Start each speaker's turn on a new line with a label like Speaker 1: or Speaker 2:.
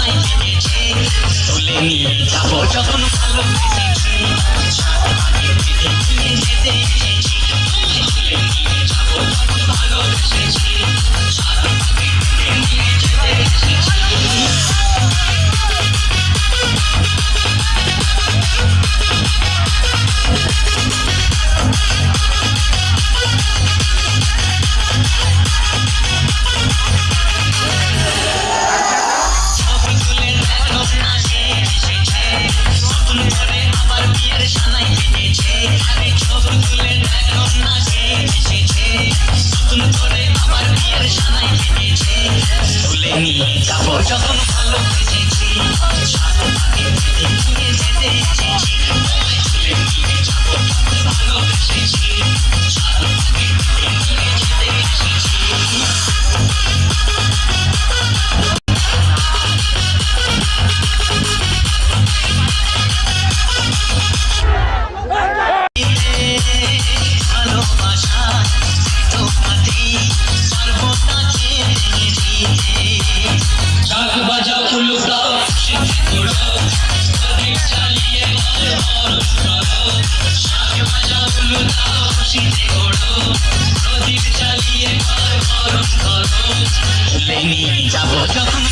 Speaker 1: সানাই জেগেছে, তুলে নিয়ে যাব যখন ভালোবেসেছি, সাত পাকে বেঁধে নিয়ে যেতে এসেছি, তুলে নিয়ে যাব যখন ভালোবেসেছি, সাত পাকে বেঁধে নিয়ে যেতে এসেছি। যাবো যখন ভালোবেসেছি, সাত পাকে বেঁধে নিয়ে যেতে এসেছি, তুলে নিয়ে যাবো যখন ভালোবেসেছি, সাত পাকে বেঁধে নিয়ে যেতে এসেছি। ভালোবাসা তোমাতেই পারবো না চেয়ে দিতে, ঢাক বাজাও উলুটাও সিদ্ধি করো, প্রদীপ জ্বালিয়ে ঘরে বরণ করো, ঢাক বাজাও উলুটাও সিদ্ধি করো, প্রদীপ জ্বালিয়ে ঘরে বরণ করো, তুলে নিয়ে যাবো যখন